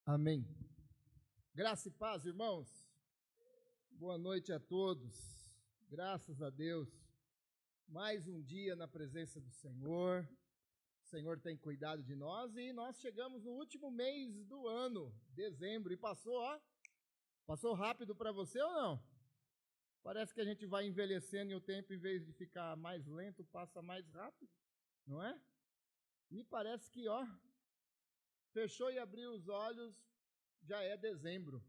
Amém. Graça e paz, irmãos. Boa noite a todos. Graças a Deus. Mais um dia na presença do Senhor. O Senhor tem cuidado de nós e nós chegamos no último mês do ano, dezembro, e passou rápido para você ou não? Parece que a gente vai envelhecendo e o tempo, em vez de ficar mais lento, passa mais rápido, não é? Me parece que, fechou e abriu os olhos, já é dezembro.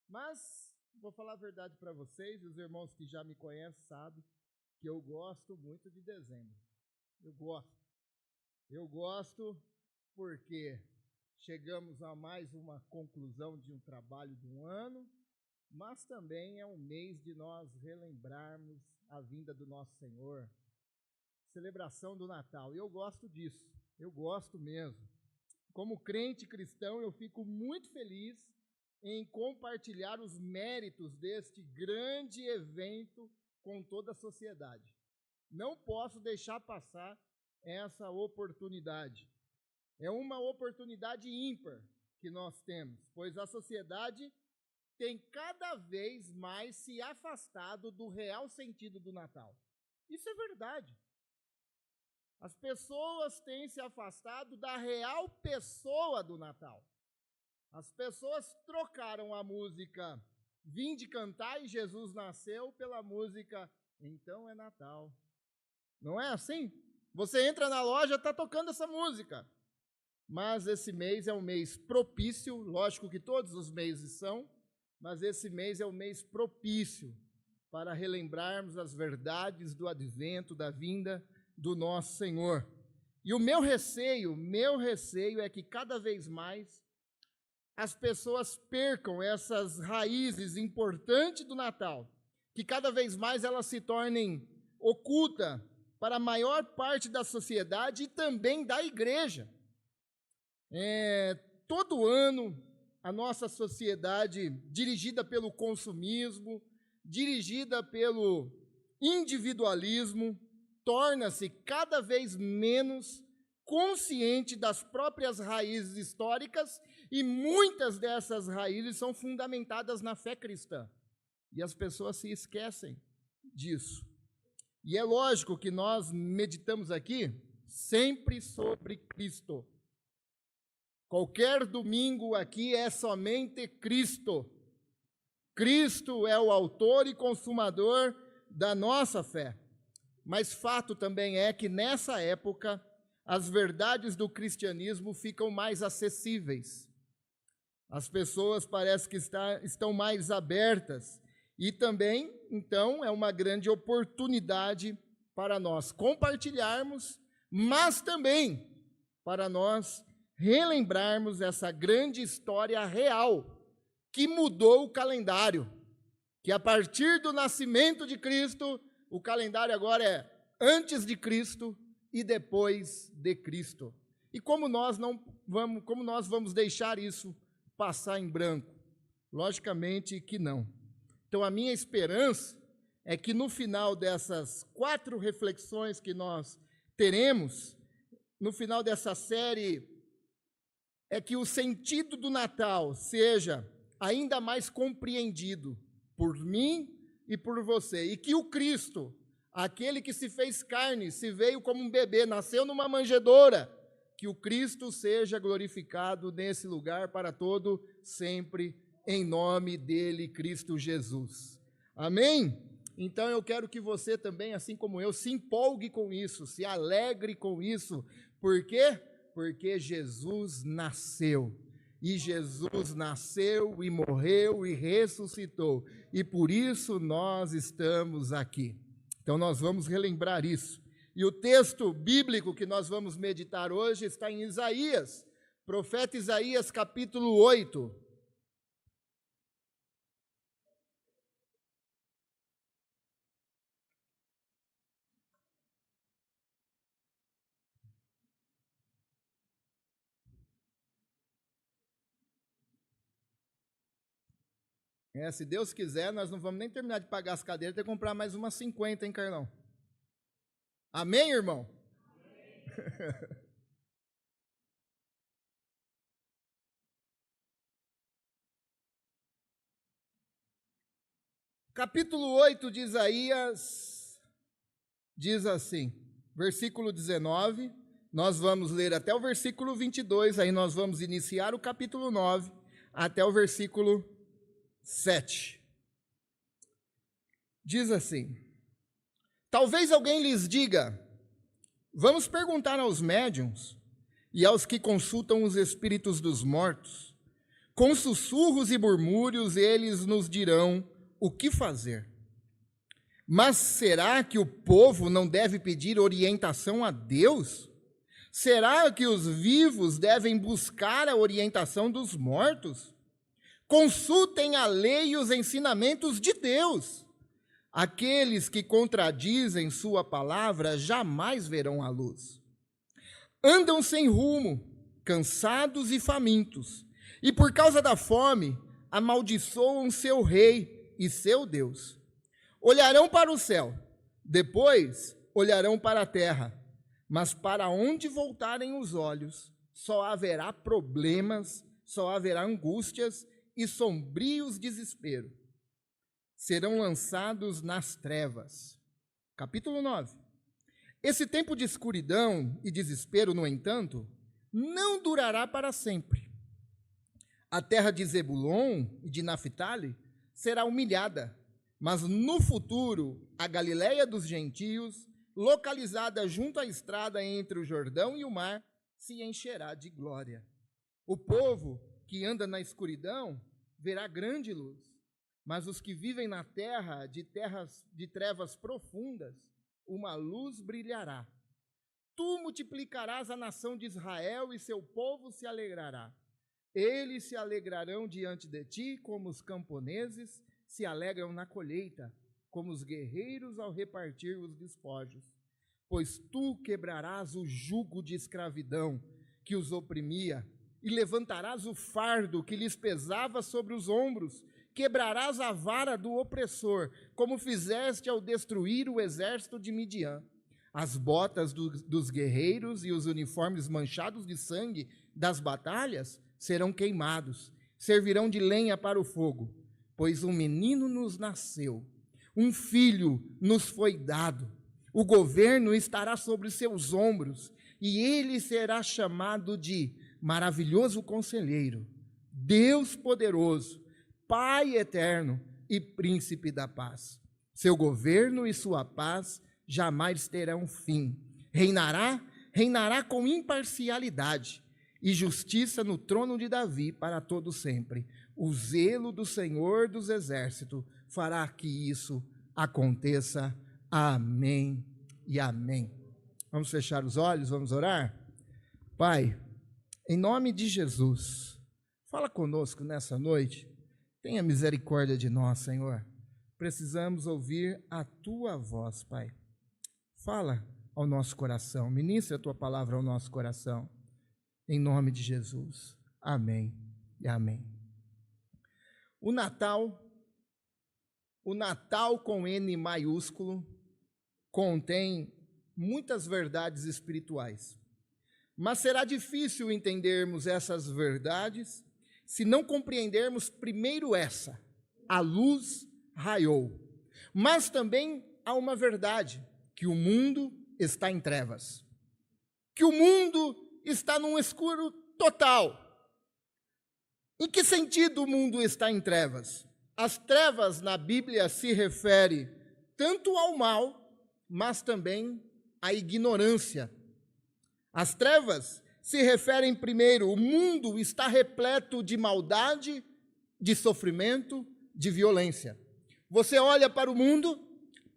Mas, vou falar a verdade para vocês, e os irmãos que já me conhecem sabem que eu gosto muito de dezembro. Eu gosto porque chegamos a mais uma conclusão de um trabalho de um ano, mas também é um mês de nós relembrarmos a vinda do nosso Senhor, celebração do Natal. E eu gosto disso, eu gosto mesmo. Como crente cristão, eu fico muito feliz em compartilhar os méritos deste grande evento com toda a sociedade. Não posso deixar passar essa oportunidade. É uma oportunidade ímpar que nós temos, pois a sociedade tem cada vez mais se afastado do real sentido do Natal. Isso é verdade. As pessoas têm se afastado da real pessoa do Natal. As pessoas trocaram a música Vinde Cantar e Jesus Nasceu pela música Então é Natal. Não é assim? Você entra na loja, está tocando essa música. Mas esse mês é um mês propício, lógico que todos os meses são, mas esse mês é um mês propício para relembrarmos as verdades do advento, da vinda do nosso Senhor. E o meu receio é que cada vez mais as pessoas percam essas raízes importantes do Natal, que cada vez mais elas se tornem ocultas para a maior parte da sociedade e também da igreja. Todo ano, a nossa sociedade, dirigida pelo consumismo, dirigida pelo individualismo, torna-se cada vez menos consciente das próprias raízes históricas e muitas dessas raízes são fundamentadas na fé cristã. E as pessoas se esquecem disso. E é lógico que nós meditamos aqui sempre sobre Cristo. Qualquer domingo aqui é somente Cristo. Cristo é o autor e consumador da nossa fé. Mas fato também é que nessa época as verdades do cristianismo ficam mais acessíveis. As pessoas parecem que estão mais abertas. E também, então, é uma grande oportunidade para nós compartilharmos, mas também para nós relembrarmos essa grande história real que mudou o calendário. Que a partir do nascimento de Cristo, o calendário agora é antes de Cristo e depois de Cristo. E como nós vamos deixar isso passar em branco? Logicamente que não. Então a minha esperança é que no final dessas 4 reflexões que nós teremos, no final dessa série, é que o sentido do Natal seja ainda mais compreendido por mim e por você. E que o Cristo, aquele que se fez carne, se veio como um bebê, nasceu numa manjedoura, que o Cristo seja glorificado nesse lugar para todo sempre, em nome dele, Cristo Jesus. Amém? Então eu quero que você também, assim como eu, se empolgue com isso, se alegre com isso. Por quê? Porque Jesus nasceu. E Jesus nasceu e morreu e ressuscitou. E por isso nós estamos aqui. Então nós vamos relembrar isso. E o texto bíblico que nós vamos meditar hoje está em Isaías, profeta Isaías, capítulo 8. Se Deus quiser, nós não vamos nem terminar de pagar as cadeiras, tem que comprar mais umas 50, hein, Carlão? Amém, irmão? Amém. Capítulo 8 de Isaías diz assim, versículo 19, nós vamos ler até o versículo 22, aí nós vamos iniciar o capítulo 9 até o versículo 7. Diz assim: talvez alguém lhes diga, vamos perguntar aos médiuns e aos que consultam os espíritos dos mortos. Com sussurros e murmúrios eles nos dirão o que fazer. Mas será que o povo não deve pedir orientação a Deus? Será que os vivos devem buscar a orientação dos mortos? Consultem a lei e os ensinamentos de Deus. Aqueles que contradizem sua palavra jamais verão a luz. Andam sem rumo, cansados e famintos, e por causa da fome amaldiçoam seu rei e seu Deus. Olharão para o céu, depois olharão para a terra, mas para onde voltarem os olhos, só haverá problemas, só haverá angústias e sombrios desesperos. Serão lançados nas trevas. Capítulo 9. Esse tempo de escuridão e desespero, no entanto, não durará para sempre. A terra de Zebulon e de Naphtali será humilhada, mas no futuro a Galileia dos gentios, localizada junto à estrada entre o Jordão e o mar, se encherá de glória. O povo que anda na escuridão verá grande luz, mas os que vivem na terra de trevas profundas, uma luz brilhará. Tu multiplicarás a nação de Israel e seu povo se alegrará. Eles se alegrarão diante de ti, como os camponeses se alegram na colheita, como os guerreiros ao repartir os despojos. Pois tu quebrarás o jugo de escravidão que os oprimia, e levantarás o fardo que lhes pesava sobre os ombros, quebrarás a vara do opressor, como fizeste ao destruir o exército de Midian. As botas dos guerreiros e os uniformes manchados de sangue das batalhas serão queimados, servirão de lenha para o fogo, pois um menino nos nasceu, um filho nos foi dado, o governo estará sobre seus ombros, e ele será chamado de Maravilhoso Conselheiro, Deus Poderoso, Pai Eterno e Príncipe da Paz. Seu governo e sua paz jamais terão fim. Reinará com imparcialidade e justiça no trono de Davi para todo sempre. O zelo do Senhor dos Exércitos fará que isso aconteça. Amém e amém. Vamos fechar os olhos, vamos orar? Pai, em nome de Jesus, fala conosco nessa noite. Tenha misericórdia de nós, Senhor. Precisamos ouvir a Tua voz, Pai. Fala ao nosso coração, ministra a Tua palavra ao nosso coração. Em nome de Jesus. Amém e amém. O Natal com N maiúsculo, contém muitas verdades espirituais. Mas será difícil entendermos essas verdades se não compreendermos primeiro essa: a luz raiou. Mas também há uma verdade, que o mundo está em trevas. Que o mundo está num escuro total. Em que sentido o mundo está em trevas? As trevas na Bíblia se refere tanto ao mal, mas também à ignorância. As trevas se referem primeiro, o mundo está repleto de maldade, de sofrimento, de violência. Você olha para o mundo,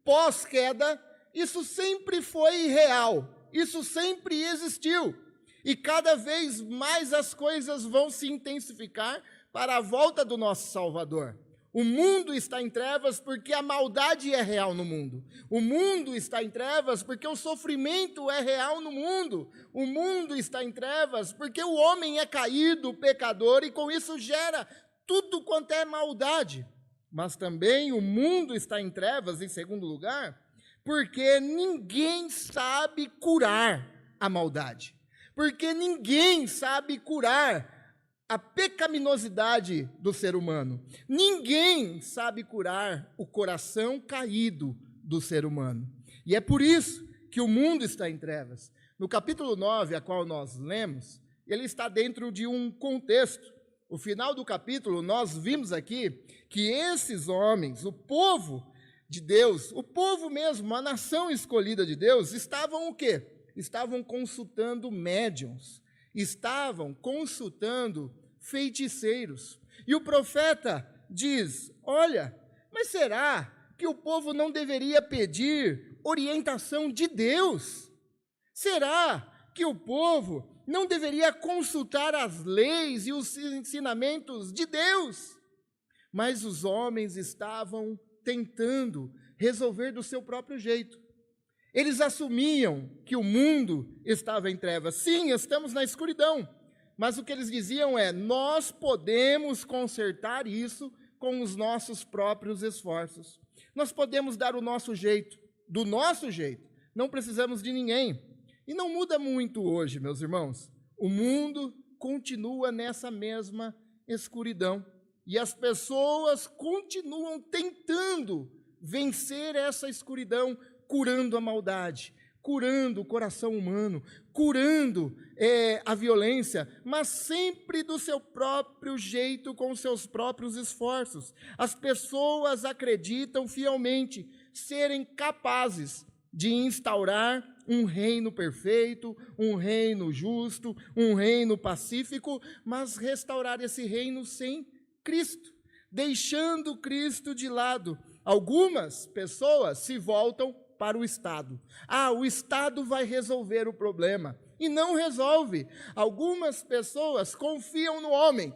pós-queda, isso sempre foi real, isso sempre existiu. E cada vez mais as coisas vão se intensificar para a volta do nosso Salvador. O mundo está em trevas porque a maldade é real no mundo. O mundo está em trevas porque o sofrimento é real no mundo. O mundo está em trevas porque o homem é caído, pecador, e com isso gera tudo quanto é maldade. Mas também o mundo está em trevas, em segundo lugar, porque ninguém sabe curar a maldade. Porque ninguém sabe curar a pecaminosidade do ser humano. Ninguém sabe curar o coração caído do ser humano. E é por isso que o mundo está em trevas. No capítulo 9, a qual nós lemos, ele está dentro de um contexto. O final do capítulo, nós vimos aqui que esses homens, o povo de Deus, o povo mesmo, a nação escolhida de Deus, estavam o quê? Estavam consultando médiuns, estavam consultando feiticeiros. E o profeta diz: olha, mas será que o povo não deveria pedir orientação de Deus? Será que o povo não deveria consultar as leis e os ensinamentos de Deus? Mas os homens estavam tentando resolver do seu próprio jeito. Eles assumiam que o mundo estava em trevas. Sim, estamos na escuridão. Mas o que eles diziam é: nós podemos consertar isso com os nossos próprios esforços. Nós podemos dar o nosso jeito, do nosso jeito. Não precisamos de ninguém. E não muda muito hoje, meus irmãos. O mundo continua nessa mesma escuridão. E as pessoas continuam tentando vencer essa escuridão, curando a maldade, curando o coração humano, curando a violência, mas sempre do seu próprio jeito, com seus próprios esforços. As pessoas acreditam fielmente serem capazes de instaurar um reino perfeito, um reino justo, um reino pacífico, mas restaurar esse reino sem Cristo, deixando Cristo de lado. Algumas pessoas se voltam para o Estado. O Estado vai resolver o problema. E não resolve. Algumas pessoas confiam no homem.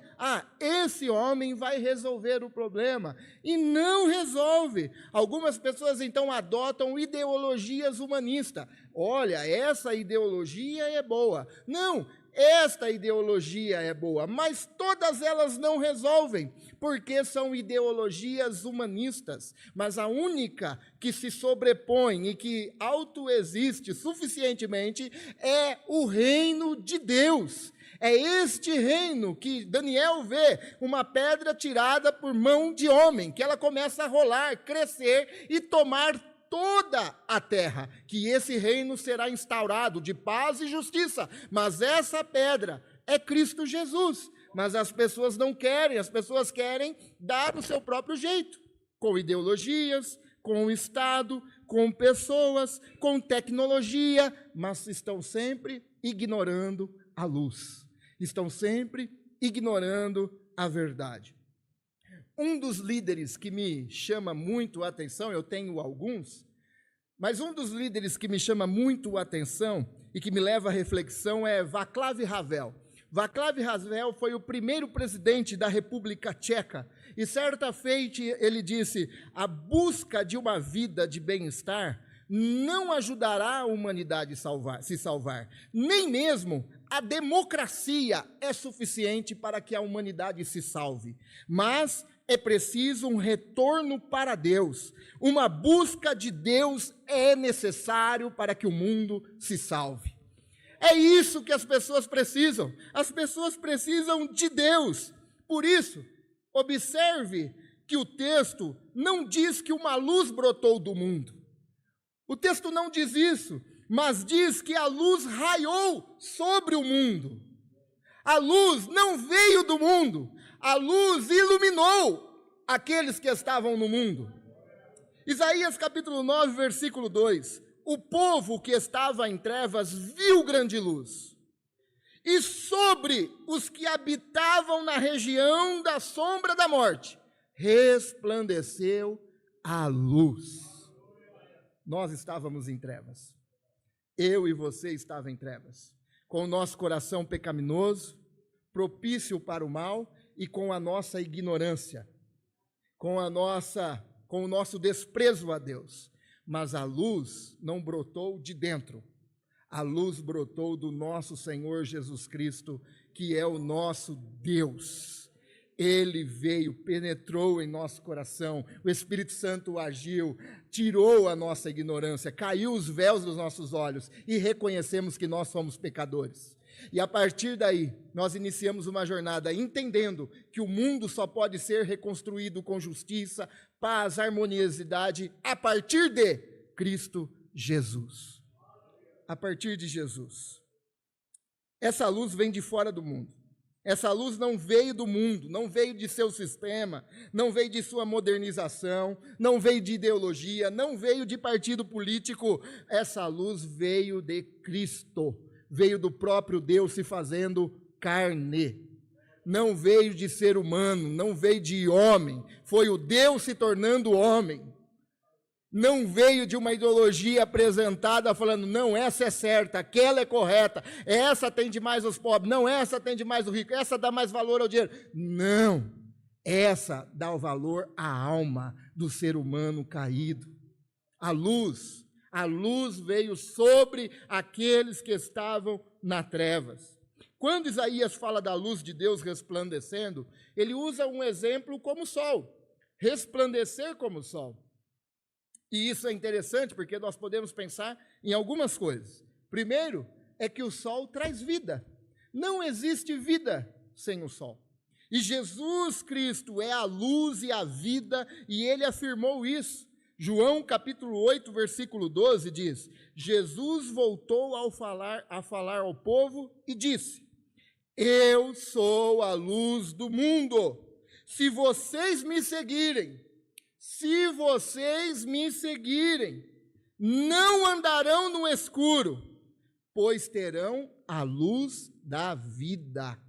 Esse homem vai resolver o problema. E não resolve. Algumas pessoas, então, adotam ideologias humanistas. Olha, essa ideologia é boa. Não, esta ideologia é boa, mas todas elas não resolvem, porque são ideologias humanistas. Mas a única que se sobrepõe e que autoexiste suficientemente é o reino de Deus. É este reino que Daniel vê uma pedra tirada por mão de homem, que ela começa a rolar, crescer e tomar toda a terra, que esse reino será instaurado de paz e justiça, mas essa pedra é Cristo Jesus. Mas as pessoas não querem, as pessoas querem dar o seu próprio jeito, com ideologias, com o Estado, com pessoas, com tecnologia, mas estão sempre ignorando a luz, estão sempre ignorando a verdade. Um dos líderes que me chama muito a atenção, eu tenho alguns, mas um dos líderes que me chama muito a atenção e que me leva à reflexão é Václav Havel. Václav Havel foi o primeiro presidente da República Tcheca e certa feita ele disse: a busca de uma vida de bem-estar não ajudará a humanidade a se salvar, nem mesmo a democracia é suficiente para que a humanidade se salve, mas é preciso um retorno para Deus, uma busca de Deus é necessário para que o mundo se salve. É isso que as pessoas precisam de Deus. Por isso, observe que o texto não diz que uma luz brotou do mundo. O texto não diz isso, mas diz que a luz raiou sobre o mundo. A luz não veio do mundo, a luz iluminou aqueles que estavam no mundo. Isaías capítulo 9, versículo 2. O povo que estava em trevas viu grande luz, e sobre os que habitavam na região da sombra da morte, resplandeceu a luz. Nós estávamos em trevas. Eu e você estavam em trevas, com o nosso coração pecaminoso, propício para o mal e com a nossa ignorância, com o nosso desprezo a Deus. Mas a luz não brotou de dentro. A luz brotou do nosso Senhor Jesus Cristo, que é o nosso Deus. Ele veio, penetrou em nosso coração, o Espírito Santo agiu, tirou a nossa ignorância, caiu os véus dos nossos olhos e reconhecemos que nós somos pecadores. E a partir daí, nós iniciamos uma jornada entendendo que o mundo só pode ser reconstruído com justiça, paz, harmoniosidade, a partir de Cristo Jesus. A partir de Jesus. Essa luz vem de fora do mundo. Essa luz não veio do mundo, não veio de seu sistema, não veio de sua modernização, não veio de ideologia, não veio de partido político. Essa luz veio de Cristo, veio do próprio Deus se fazendo carne. Não veio de ser humano, não veio de homem, foi o Deus se tornando homem. Não veio de uma ideologia apresentada falando, não, essa é certa, aquela é correta, essa atende mais os pobres, não, essa atende mais o rico, essa dá mais valor ao dinheiro. Não, essa dá o valor à alma do ser humano caído. A luz veio sobre aqueles que estavam nas trevas. Quando Isaías fala da luz de Deus resplandecendo, ele usa um exemplo como o sol, resplandecer como o sol. E isso é interessante porque nós podemos pensar em algumas coisas. Primeiro, é que o sol traz vida. Não existe vida sem o sol. E Jesus Cristo é a luz e a vida, e ele afirmou isso. João capítulo 8, versículo 12 diz, Jesus voltou a falar ao povo e disse, eu sou a luz do mundo. Se vocês me seguirem, não andarão no escuro, pois terão a luz da vida.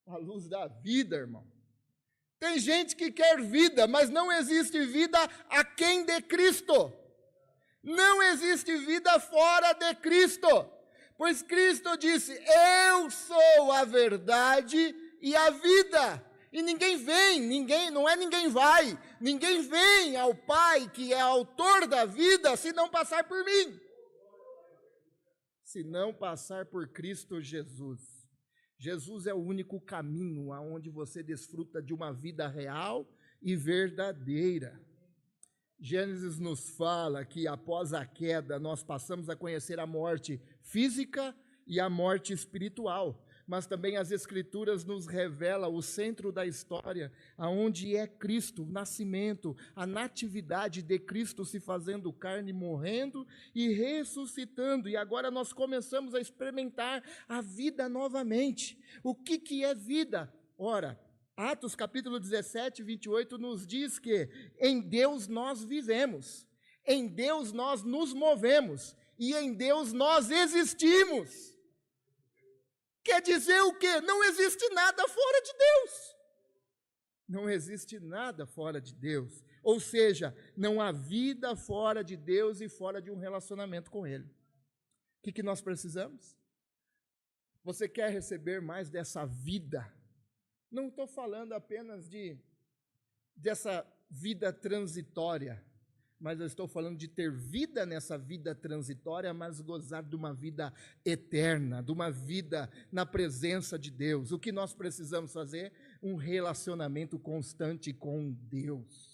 A luz da vida, irmão. Tem gente que quer vida, mas não existe vida aquém de Cristo. Não existe vida fora de Cristo. Pois Cristo disse, eu sou a verdade e a vida. E ninguém vem ao Pai, que é autor da vida, se não passar por mim. Se não passar por Cristo Jesus. Jesus é o único caminho aonde você desfruta de uma vida real e verdadeira. Gênesis nos fala que após a queda nós passamos a conhecer a morte física e a morte espiritual. Mas também as Escrituras nos revelam o centro da história, aonde é Cristo, o nascimento, a natividade de Cristo se fazendo carne, morrendo e ressuscitando. E agora nós começamos a experimentar a vida novamente. O que é vida? Ora, Atos capítulo 17, 28 nos diz que em Deus nós vivemos, em Deus nós nos movemos e em Deus nós existimos. Quer dizer o quê? Não existe nada fora de Deus. Não existe nada fora de Deus. Ou seja, não há vida fora de Deus e fora de um relacionamento com Ele. O que nós precisamos? Você quer receber mais dessa vida? Não estou falando apenas dessa vida transitória, mas eu estou falando de ter vida nessa vida transitória, mas gozar de uma vida eterna, de uma vida na presença de Deus. O que nós precisamos fazer? Um relacionamento constante com Deus.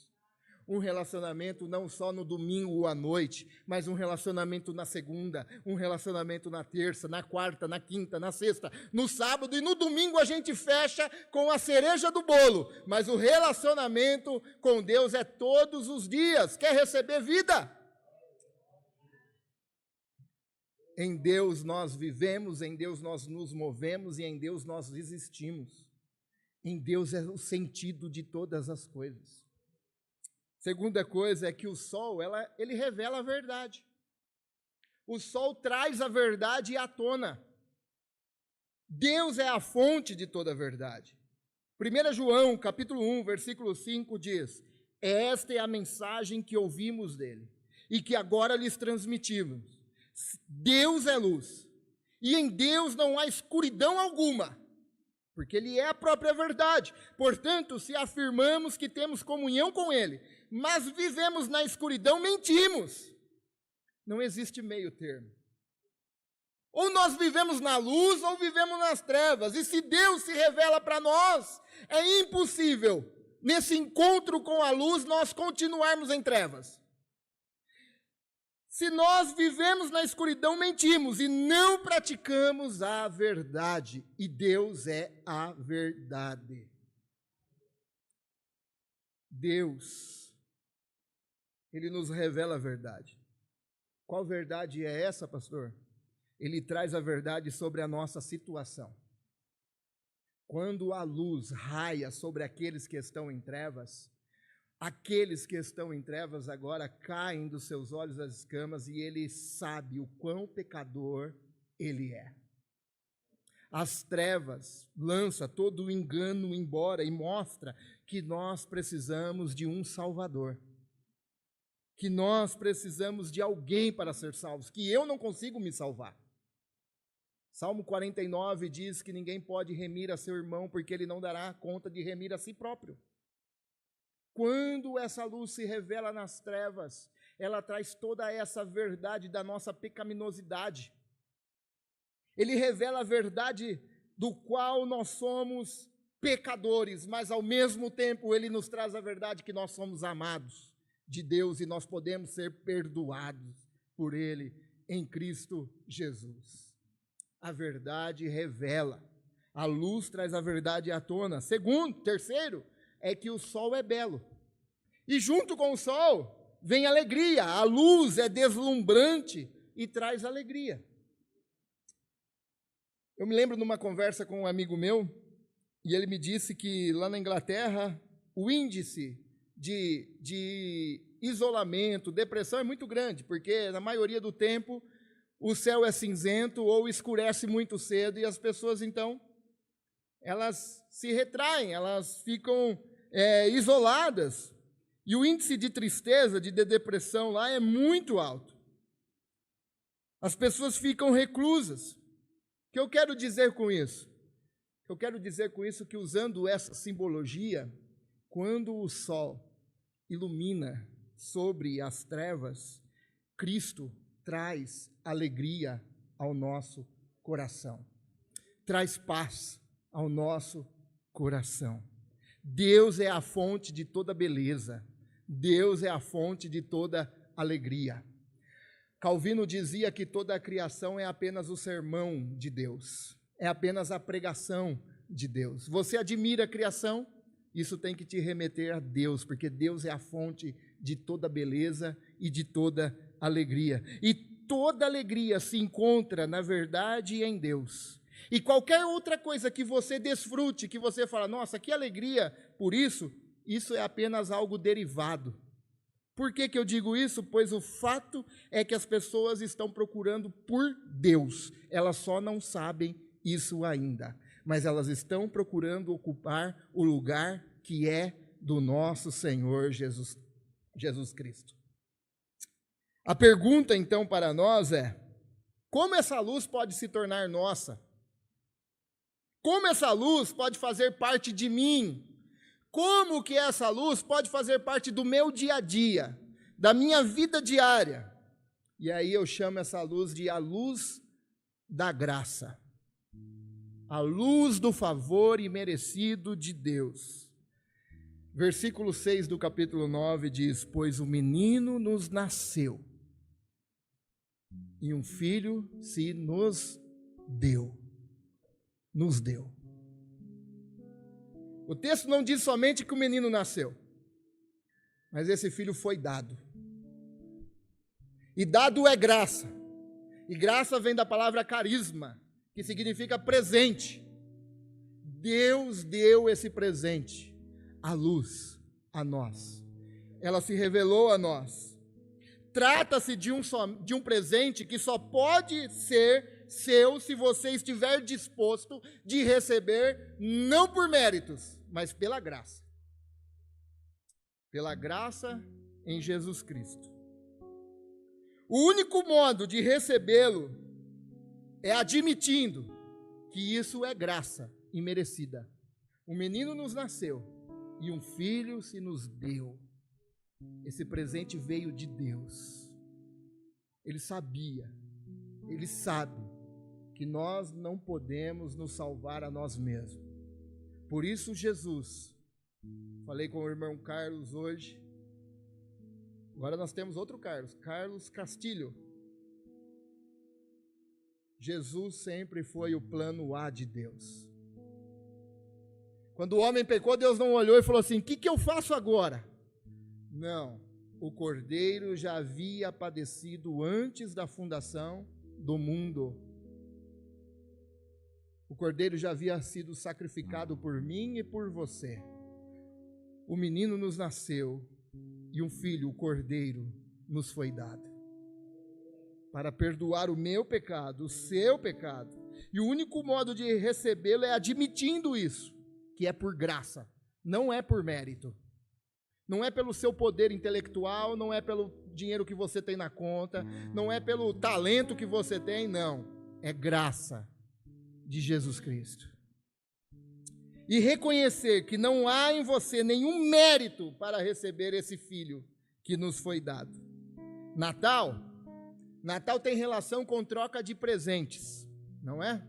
Um relacionamento não só no domingo ou à noite, mas um relacionamento na segunda, um relacionamento na terça, na quarta, na quinta, na sexta, no sábado e no domingo a gente fecha com a cereja do bolo. Mas o relacionamento com Deus é todos os dias. Quer receber vida? Em Deus nós vivemos, em Deus nós nos movemos e em Deus nós existimos. Em Deus é o sentido de todas as coisas. Segunda coisa é que o sol, ele revela a verdade. O sol traz a verdade à tona. Deus é a fonte de toda a verdade. 1 João, capítulo 1, versículo 5 diz, esta é a mensagem que ouvimos dele e que agora lhes transmitimos. Deus é luz e em Deus não há escuridão alguma, porque ele é a própria verdade. Portanto, se afirmamos que temos comunhão com ele, mas vivemos na escuridão, mentimos. Não existe meio termo. Ou nós vivemos na luz, ou vivemos nas trevas. E se Deus se revela para nós, é impossível, nesse encontro com a luz, nós continuarmos em trevas. Se nós vivemos na escuridão, mentimos e não praticamos a verdade. E Deus é a verdade. Deus, Ele nos revela a verdade. Qual verdade é essa, pastor? Ele traz a verdade sobre a nossa situação. Quando a luz raia sobre aqueles que estão em trevas, aqueles que estão em trevas agora caem dos seus olhos as escamas e ele sabe o quão pecador ele é. As trevas lança todo o engano embora e mostra que nós precisamos de um Salvador. Que nós precisamos de alguém para ser salvos, que eu não consigo me salvar. Salmo 49 diz que ninguém pode remir a seu irmão, porque ele não dará conta de remir a si próprio. Quando essa luz se revela nas trevas, ela traz toda essa verdade da nossa pecaminosidade. Ele revela a verdade do qual nós somos pecadores, mas ao mesmo tempo ele nos traz a verdade que nós somos amados de Deus e nós podemos ser perdoados por Ele em Cristo Jesus. A verdade revela, a luz traz a verdade à tona. Terceiro, é que o sol é belo. E junto com o sol vem alegria, a luz é deslumbrante e traz alegria. Eu me lembro numa conversa com um amigo meu, e ele me disse que lá na Inglaterra o índice de isolamento, depressão é muito grande, porque na maioria do tempo o céu é cinzento ou escurece muito cedo e as pessoas então, elas se retraem, elas ficam isoladas. E o índice de tristeza, de depressão lá é muito alto. As pessoas ficam reclusas. O que eu quero dizer com isso? Eu quero dizer com isso que usando essa simbologia, quando o sol ilumina sobre as trevas, Cristo traz alegria ao nosso coração, traz paz ao nosso coração. Deus é a fonte de toda beleza, Deus é a fonte de toda alegria. Calvino dizia que toda a criação é apenas o sermão de Deus, é apenas a pregação de Deus. Você admira a criação? Isso tem que te remeter a Deus, porque Deus é a fonte de toda beleza e de toda alegria. E toda alegria se encontra, na verdade, em Deus. E qualquer outra coisa que você desfrute, que você fala, nossa, que alegria por isso, isso é apenas algo derivado. Por que eu digo isso? Pois o fato é que as pessoas estão procurando por Deus. Elas só não sabem isso ainda. Mas elas estão procurando ocupar o lugar que é do nosso Senhor Jesus Cristo. A pergunta, então, para nós é, como essa luz pode se tornar nossa? Como essa luz pode fazer parte de mim? Como que essa luz pode fazer parte do meu dia a dia, da minha vida diária? E aí eu chamo essa luz de a luz da graça. A luz do favor imerecido de Deus. Versículo 6 do capítulo 9 diz, pois o menino nos nasceu, e um filho se nos deu. Nos deu. O texto não diz somente que o menino nasceu, mas esse filho foi dado. E dado é graça. E graça vem da palavra carisma, que significa presente. Deus deu esse presente, a luz, a nós. Ela se revelou a nós. Trata-se de um presente que só pode ser seu se você estiver disposto de receber, não por méritos, mas pela graça. Pela graça em Jesus Cristo. O único modo de recebê-lo é admitindo que isso é graça imerecida. Um menino nos nasceu e um filho se nos deu. Esse presente veio de Deus. Ele sabia, ele sabe que nós não podemos nos salvar a nós mesmos. Por isso Jesus, falei com o irmão Carlos hoje, Agora nós temos outro Carlos, Carlos Castilho. Jesus sempre foi o plano A de Deus. Quando o homem pecou, Deus não olhou e falou assim: o que eu faço agora? Não, o Cordeiro já havia padecido antes da fundação do mundo. O Cordeiro já havia sido sacrificado por mim e por você. O menino nos nasceu e um filho, o Cordeiro, nos foi dado para perdoar o meu pecado, o seu pecado. E o único modo de recebê-lo é admitindo isso, que é por graça, não é por mérito. Não é pelo seu poder intelectual, não é pelo dinheiro que você tem na conta, não é pelo talento que você tem, não. É graça de Jesus Cristo. E reconhecer que não há em você nenhum mérito para receber esse filho que nos foi dado. Natal tem relação com troca de presentes, não é?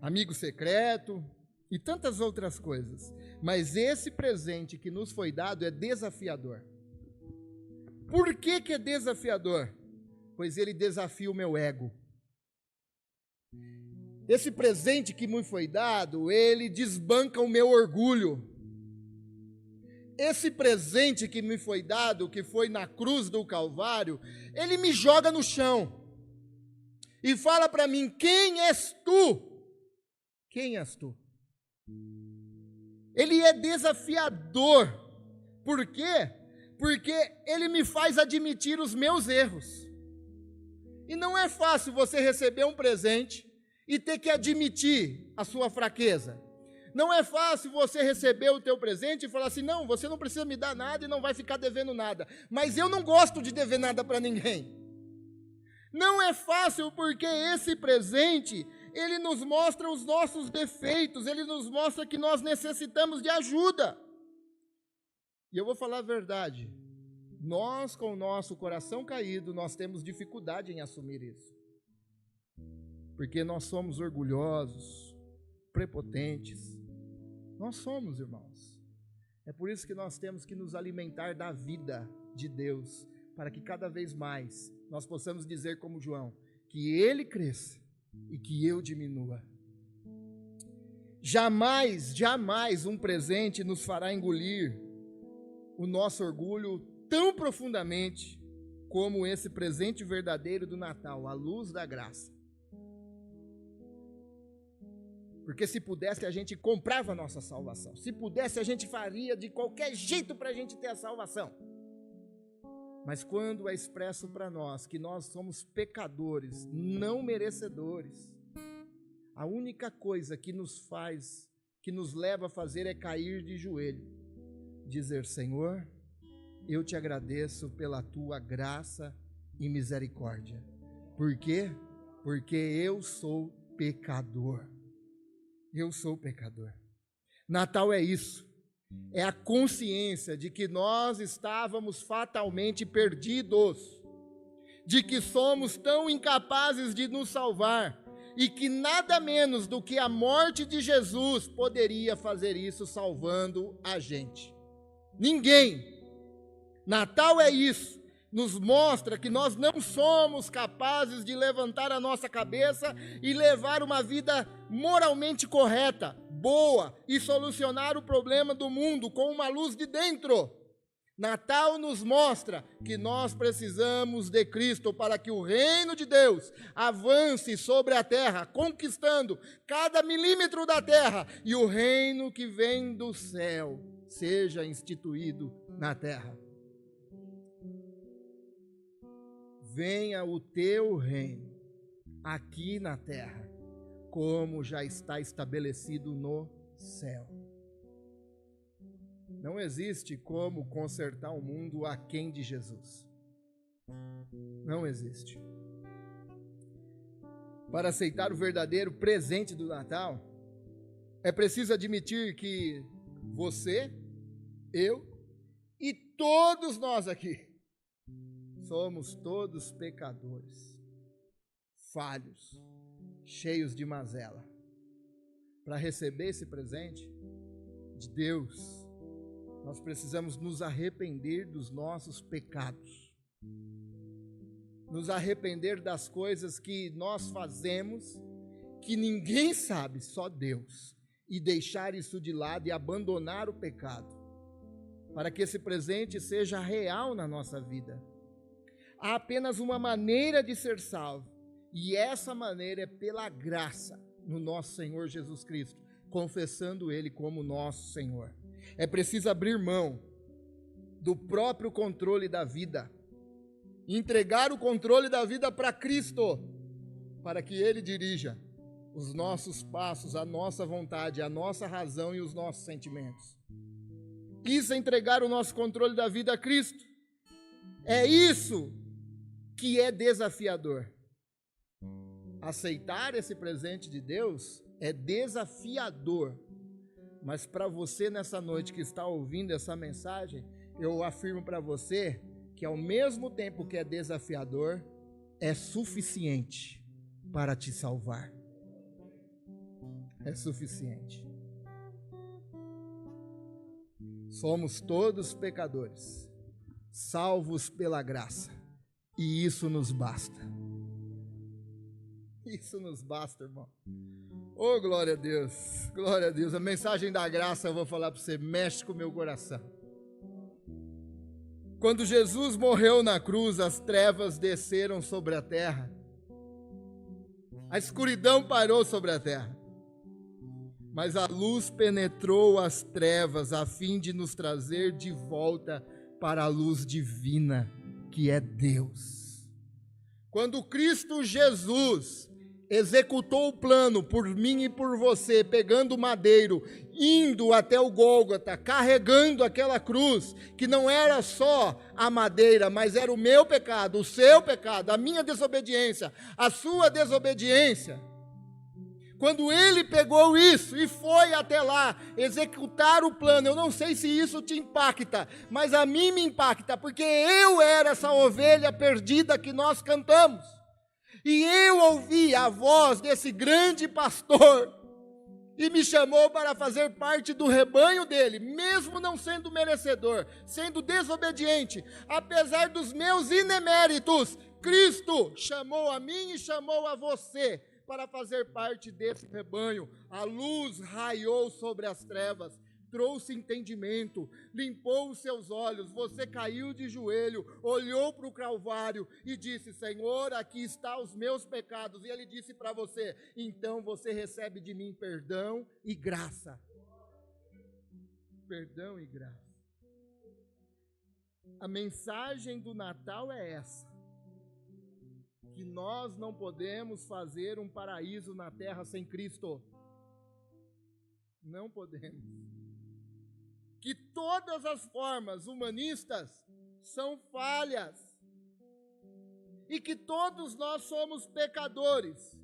Amigo secreto e tantas outras coisas. Mas esse presente que nos foi dado é desafiador. Por que é desafiador? Pois ele desafia o meu ego. Esse presente que me foi dado, ele desbanca o meu orgulho. Esse presente que me foi dado, que foi na cruz do Calvário, ele me joga no chão e fala para mim: quem és tu? Quem és tu? Ele é desafiador. Por quê? Porque ele me faz admitir os meus erros. E não é fácil você receber um presente e ter que admitir a sua fraqueza. Não é fácil você receber o teu presente e falar assim: não, você não precisa me dar nada e não vai ficar devendo nada. Mas eu não gosto de dever nada para ninguém. Não é fácil porque esse presente, ele nos mostra os nossos defeitos, ele nos mostra que nós necessitamos de ajuda. E eu vou falar a verdade, nós com o nosso coração caído, nós temos dificuldade em assumir isso. Porque nós somos orgulhosos, prepotentes. Nós somos, irmãos. É por isso que nós temos que nos alimentar da vida de Deus, para que cada vez mais nós possamos dizer como João, que ele cresça e que eu diminua. Jamais um presente nos fará engolir o nosso orgulho tão profundamente como esse presente verdadeiro do Natal, a luz da graça. Porque se pudesse, a gente comprava a nossa salvação. Se pudesse, a gente faria de qualquer jeito para a gente ter a salvação. Mas quando é expresso para nós que nós somos pecadores, não merecedores, a única coisa que nos leva a fazer é cair de joelho, dizer: Senhor, eu te agradeço pela tua graça e misericórdia. Por quê? Porque eu sou pecador. Eu sou pecador. Natal é isso. É a consciência de que nós estávamos fatalmente perdidos, de que somos tão incapazes de nos salvar, e que nada menos do que a morte de Jesus poderia fazer isso salvando a gente. Ninguém. Natal é isso. Nos mostra que nós não somos capazes de levantar a nossa cabeça e levar uma vida moralmente correta, boa, e solucionar o problema do mundo com uma luz de dentro. Natal nos mostra que nós precisamos de Cristo para que o reino de Deus avance sobre a terra, conquistando cada milímetro da terra, e o reino que vem do céu seja instituído na terra. Venha o teu reino aqui na terra, como já está estabelecido no céu. Não existe como consertar o mundo aquém de Jesus. Não existe. Para aceitar o verdadeiro presente do Natal, é preciso admitir que você, eu e todos nós aqui somos todos pecadores, falhos, cheios de mazela. Para receber esse presente de Deus, Nós precisamos nos arrepender dos nossos pecados. Nos arrepender das coisas que nós fazemos, que ninguém sabe, só Deus. E deixar isso de lado e abandonar o pecado, para que esse presente seja real na nossa vida. Há apenas uma maneira de ser salvo, e essa maneira é pela graça no nosso Senhor Jesus Cristo, confessando Ele como nosso Senhor. É preciso abrir mão do próprio controle da vida, entregar o controle da vida para Cristo, para que Ele dirija os nossos passos, a nossa vontade, a nossa razão e os nossos sentimentos. Isso é entregar o nosso controle da vida a Cristo. É isso que é desafiador. Aceitar esse presente de Deus é desafiador. Mas para você nessa noite que está ouvindo essa mensagem, eu afirmo para você que ao mesmo tempo que é desafiador, é suficiente para te salvar. É suficiente. Somos todos pecadores, salvos pela graça, e isso nos basta. Isso nos basta, irmão. Oh, glória a Deus, glória a Deus. A mensagem da graça, eu vou falar para você, mexe com o meu coração. Quando Jesus morreu na cruz, as trevas desceram sobre a terra. A escuridão parou sobre a terra. Mas a luz penetrou as trevas a fim de nos trazer de volta para a luz divina, que é Deus. Quando Cristo Jesus executou o plano por mim e por você, pegando o madeiro, indo até o Gólgota, carregando aquela cruz, que não era só a madeira, mas era o meu pecado, o seu pecado, a minha desobediência, a sua desobediência. Quando ele pegou isso e foi até lá executar o plano, eu não sei se isso te impacta, mas a mim me impacta, porque eu era essa ovelha perdida que nós cantamos. E eu ouvi a voz desse grande pastor e me chamou para fazer parte do rebanho dele, mesmo não sendo merecedor, sendo desobediente, apesar dos meus ineméritos. Cristo chamou a mim e chamou a você para fazer parte desse rebanho. A luz raiou sobre as trevas, trouxe entendimento, limpou os seus olhos, você caiu de joelho, olhou para o Calvário e disse: Senhor, aqui estão os meus pecados. E ele disse para você: então você recebe de mim perdão e graça. Perdão e graça. A mensagem do Natal é essa: que nós não podemos fazer um paraíso na terra sem Cristo. Não podemos. Que todas as formas humanistas são falhas. E que todos nós somos pecadores.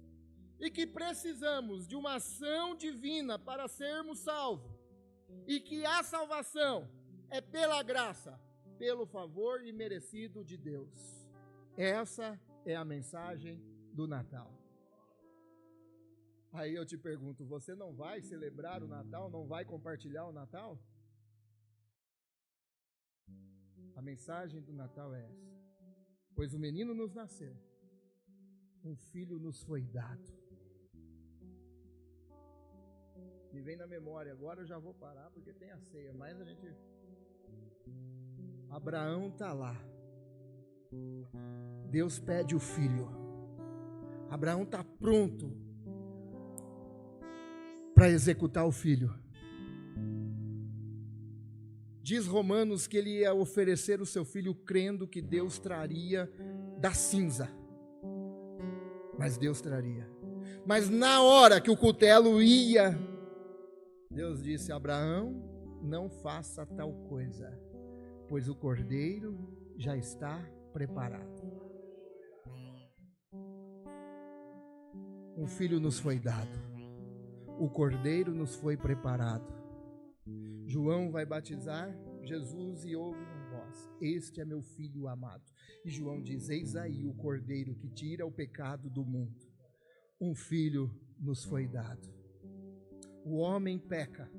E que precisamos de uma ação divina para sermos salvos. E que a salvação é pela graça, pelo favor imerecido de Deus. Essa é a mensagem do Natal. Aí eu te pergunto, você não vai celebrar o Natal? Não vai compartilhar o Natal? A mensagem do Natal é essa: pois o menino nos nasceu, um filho nos foi dado. Me vem na memória, agora eu já vou parar porque tem a ceia, mas a gente... Abraão está lá. Deus pede o filho. Abraão está pronto para executar o filho. Diz Romanos que ele ia oferecer o seu filho crendo que Deus traria da cinza. Mas Deus traria. Mas na hora que o cutelo ia, Deus disse: Abraão, não faça tal coisa, pois o cordeiro já está preparado. Um filho nos foi dado. O cordeiro nos foi preparado. João vai batizar Jesus e ouve uma voz: este é meu filho amado. E João diz: eis aí o cordeiro que tira o pecado do mundo. Um filho nos foi dado. O homem peca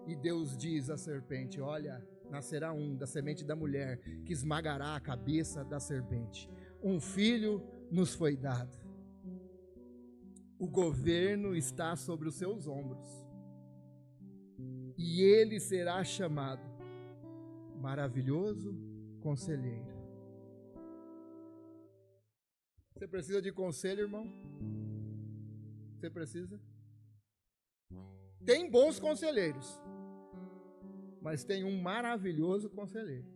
e Deus diz à serpente: olha, nascerá um da semente da mulher, que esmagará a cabeça da serpente. Um filho nos foi dado. O governo está sobre os seus ombros. E ele será chamado Maravilhoso Conselheiro. Você precisa de conselho, irmão? Você precisa? Tem bons conselheiros, mas tem um maravilhoso conselheiro.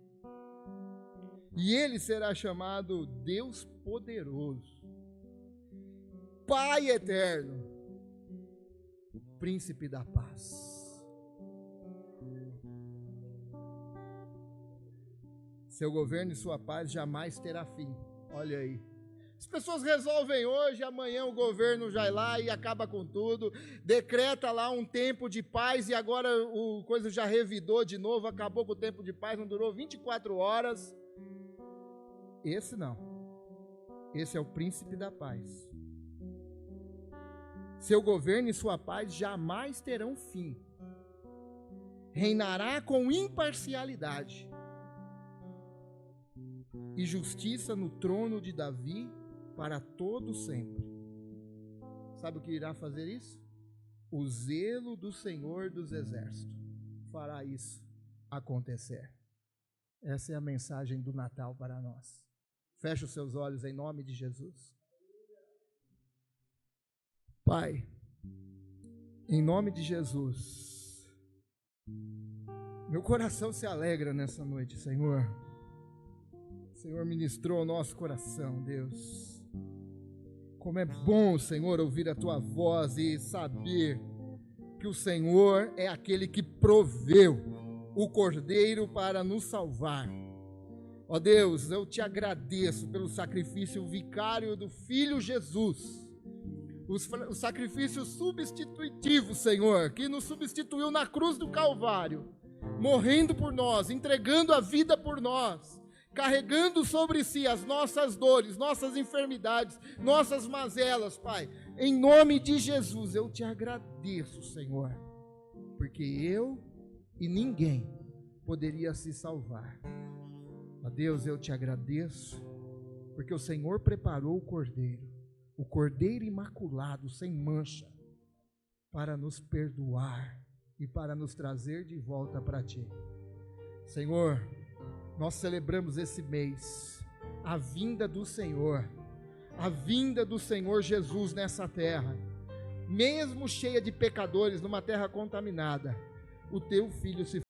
E ele será chamado Deus Poderoso, Pai Eterno, Príncipe da Paz. Seu governo e sua paz jamais terá fim. Olha aí. As pessoas resolvem hoje, amanhã o governo já vai lá e acaba com tudo, decreta lá um tempo de paz e agora o coisa já revidou de novo, acabou com o tempo de paz, não durou 24 horas. Esse não. Esse é o príncipe da paz. Seu governo e sua paz jamais terão fim. Reinará com imparcialidade e justiça no trono de Davi para todo sempre. Sabe o que irá fazer isso? O zelo do Senhor dos Exércitos fará isso acontecer. Essa é a mensagem do Natal para nós. Feche os seus olhos em nome de Jesus. Pai, em nome de Jesus, meu coração se alegra nessa noite, Senhor. O Senhor ministrou o nosso coração, Deus. Como é bom, Senhor, ouvir a Tua voz e saber que o Senhor é aquele que proveu o Cordeiro para nos salvar. Ó Deus, eu te agradeço pelo sacrifício vicário do Filho Jesus, o sacrifício substitutivo, Senhor, que nos substituiu na cruz do Calvário, morrendo por nós, entregando a vida por nós, carregando sobre si as nossas dores, nossas enfermidades, nossas mazelas, Pai. Em nome de Jesus, eu te agradeço, Senhor, porque eu e ninguém poderia se salvar. Ó Deus, eu te agradeço, porque o Senhor preparou o Cordeiro imaculado, sem mancha, para nos perdoar e para nos trazer de volta para Ti. Senhor, nós celebramos esse mês a vinda do Senhor Jesus nessa terra, mesmo cheia de pecadores, numa terra contaminada. O Teu Filho se